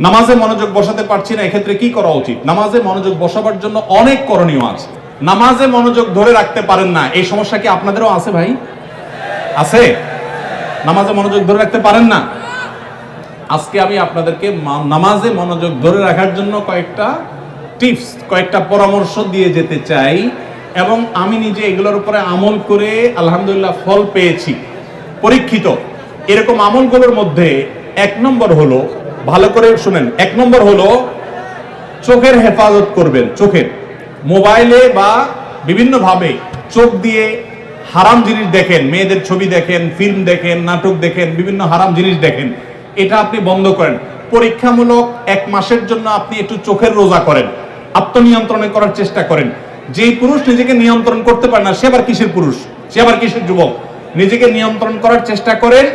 নামাজে মনোযোগ বসাতে পারছি না, এক্ষেত্রে কি করা উচিত? নামাজে মনোযোগ বসাবার জন্য অনেক করণীয় আছে। নামাজে মনোযোগ ধরে রাখতে পারেন না, এই সমস্যা কি আপনাদেরও আছে ভাই? আছে? নামাজে মনোযোগ ধরে রাখতে পারেন না? আজকে আমি আপনাদেরকে নামাজে মনোযোগ ধরে রাখার জন্য কয়েকটা টিপস, কয়েকটা পরামর্শ দিয়ে যেতে চাই, এবং আমি নিজে এগুলোর উপরে আমল করে আলহামদুলিল্লাহ ফল পেয়েছি, পরীক্ষিত। এরকম আমলগুলোর মধ্যে এক নম্বর হলো, ভালো করে শুনেন, এক নম্বর হলো চোখের হেফাজত করবেন। চোখের, মোবাইলে বা বিভিন্ন ভাবে চোখ দিয়ে হারাম জিনিস দেখেন, মেয়েদের ছবি দেখেন, ফিল্ম দেখেন, নাটক দেখেন, বিভিন্ন হারাম জিনিস দেখেন, এটা আপনি বন্ধ করেন। পরীক্ষামূলক 1 মাসের জন্য আপনি একটু চোখের রোজা করেন, আত্মনিয়ন্ত্রণে করার চেষ্টা করেন। যেই পুরুষ নিজেকে নিয়ন্ত্রণ করতে পারে না, সে আবার কিসের পুরুষ, সে আবার কিসের যুবক? নিজেকে নিয়ন্ত্রণ করার চেষ্টা করেন,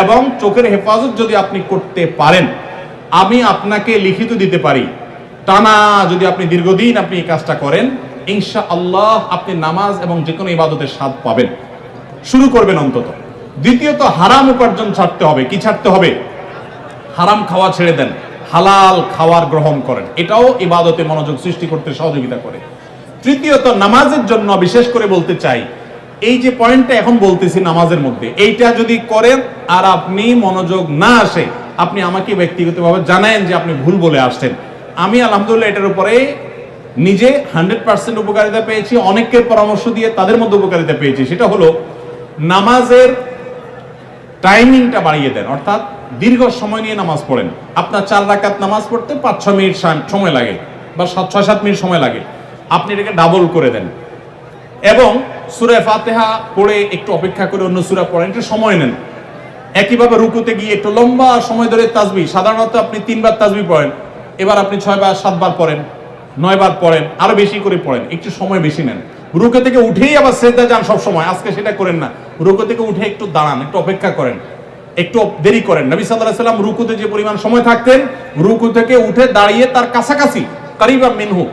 এবং চোখের হেফাজত যদি আপনি করতে পারেন, আমি আপনাকে লিখিত দিতে পারি, টানা যদি আপনি দীর্ঘদিন আপনি এই কাজটা করেন, ইনশাআল্লাহ আপনি নামাজ এবং যে কোনো ইবাদতের স্বাদ পাবেন। শুরু করবেন অন্তত। দ্বিতীয়ত, হারাম উপার্জন ছাড়তে হবে। কি ছাড়তে হবে? হারাম খাওয়া ছেড়ে দেন, হালাল খাওয়ার গ্রহণ করেন, এটাও ইবাদতে মনোযোগ সৃষ্টি করতে সহযোগিতা করে। তৃতীয়ত, নামাজের জন্য বিশেষ করে বলতে চাই, এই যে পয়েন্টটা এখন বলতেছি নামাজের মধ্যে, এইটা যদি করেন আর আপনি মনোযোগ না আসে, আপনি আমাকে ব্যক্তিগতভাবে জানায়েন যে আপনি ভুল বলে আসছেন। আমি আলহামদুলিল্লাহ এটার উপরে নিজে 100% উপকারিতা পেয়েছি, অনেককে পরামর্শ দিয়ে তাদের মধ্যে উপকারিতা পেয়েছি। সেটা হলো নামাজের টাইমিংটা বাড়িয়ে দেন, অর্থাৎ দীর্ঘ সময় নিয়ে নামাজ পড়েন। আপনার 4 রাকাত নামাজ পড়তে 5-6 মিনিট সময় লাগে, বা 6-7 মিনিট সময় লাগে, আপনি এটাকে ডাবল করে দেন, এবং সূরা ফাতিহা পড়ে একটু অপেক্ষা করে অন্য সূরা পড়েন, একটু সময় নেন। একইভাবে রুকুতে গিয়ে একটু লম্বা সময় ধরে তাসবিহ, সাধারণত আপনি 3 বার তাসবিহ পড়েন, এবার আপনি 6 বার 7 বার পড়েন, 9 বার পড়েন, আরো বেশি করে পড়েন, একটু সময় বেশি নেন। রুকু থেকে উঠেই আবার সিজদা যান সব সময়, আজকে সেটা করেন না। রুকু থেকে উঠে একটু দাঁড়ান, একটু অপেক্ষা করেন, একটু দেরি করেন। নবী সাল্লাল্লাহু আলাইহি ওয়াসাল্লাম রুকুতে যে পরিমাণ সময় থাকতেন, রুকু থেকে উঠে দাঁড়িয়ে তার কাছাকাছি, কারিবা মিনহু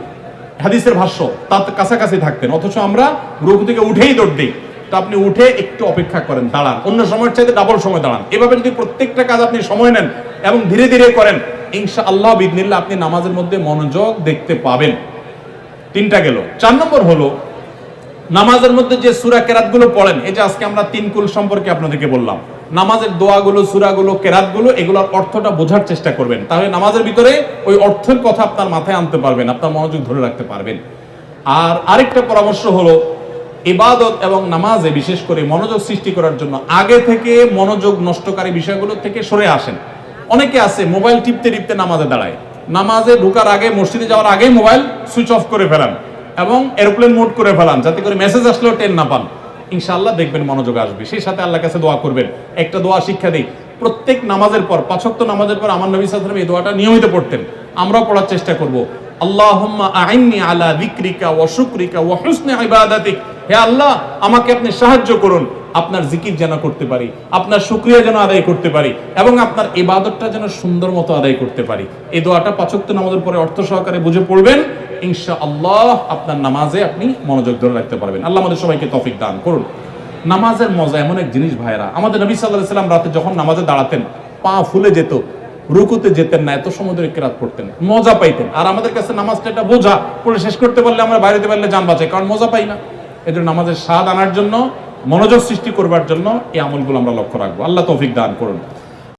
হাদিসের ভাষ্য, তার কাছাকাছি থাকতেন, অথচ আমরা রুকু থেকে উঠেই দৌড় দিই। তো আপনি উঠে একটু অপেক্ষা করেন, দাঁড়ান, অন্য সময়ের চাইতে ডাবল সময় দাঁড়ান। এভাবে যদি প্রত্যেকটা কাজ আপনি সময় নেন এবং ধীরে ধীরে করেন, ইনশাআল্লাহ বিইذনিল্লাহ আপনি নামাজের মধ্যে মনোযোগ দেখতে পাবেন। 3টা গেল। 4 নম্বর হলো নামাজের মধ্যে যে সূরা কেরাতগুলো পড়েন, এই যে আজকে আমরা 3 কুল সম্পর্কে আপনাদেরকে বললাম, নামাজের দোয়াগুলো, সূরাগুলো, কেরাতগুলো, এগুলোর অর্থটা বোঝার চেষ্টা করবেন, তাহলে নামাজের ভিতরে ওই অর্থের কথা আপনার মাথায় আনতে পারবেন, আপনার মনোযোগ ধরে রাখতে পারবেন। আর আরেকটা পরামর্শ হলো, ইবাদত এবং নামাজে বিশেষ করে মনোযোগ সৃষ্টি করার জন্য আগে থেকে মনোযোগ নষ্টকারী বিষয়গুলো থেকে সরে আসেন। অনেকে আছে মোবাইল টিপতে টিপতে নামাজে দাঁড়ায়, নামাজে ঢোকার আগে, মসজিদে যাওয়ার আগে মোবাইল সুইচ অফ করে ফেলান এবং এরোপ্লেন মোড করে ফেলান, যাতে করে মেসেজ আসলেও টের না পান। ইনশাআল্লাহ দেখবেন মনোযোগ আসবে। সেই সাথে আল্লাহর কাছে দোয়া করবেন। একটা দোয়া শিক্ষা দেই, প্রত্যেক নামাজের পর, 5 ওয়াক্ত নামাজের পর আমার নবী সাল্লাল্লাহু আলাইহি ওয়াসাল্লাম এই দোয়াটা নিয়মিত পড়তেন, আমরাও পড়ার চেষ্টা করব। আল্লাহুম্মা আইন্নি আলা যিকরিকা ওয়া শুকরিকা ওয়া হুসনি ইবাদাতিক, হে আল্লাহ আমাকে আপনি সাহায্য করুন, আপনার জিকির যেন করতে পারি, আপনার শুকরিয়া যেন আদায় করতে পারি, এবং আপনার ইবাদতটা যেন সুন্দর মতো আদায় করতে পারি। এই দোয়াটা 5 ওয়াক্ত নামাজের পরে অর্থ সহকারে বুঝে পড়বেন, ইনশাআল্লাহ আপনার নামাজে আপনি মনোযোগ ধরে রাখতে পারবেন। আল্লাহ আমাদের সবাইকে তৌফিক দান করুন। নামাজের মজা এমন এক জিনিস ভাইরা, আমাদের নবী সাল্লাল্লাহু আলাইহি ওয়াসাল্লাম রাতে যখন নামাজে দাঁড়াতেন, পা ফুলে যেত, রুকুতে যেতেন না, এত সময় ধরে কেরাত পড়তেন, মজা পাইতেন। আর আমাদের কাছে নামাজটা একটা বোঝা, পড়ে শেষ করতে পারলে আমরা বাইরে পারলে জান বাঁচে, কারণ মজা পাই না। এজন্য নামাজের স্বাদ আনার জন্য, মনোযোগ সৃষ্টি করবার জন্য এই আমলগুলো আমরা লক্ষ্য রাখবো। আল্লাহ তৌফিক দান করুন।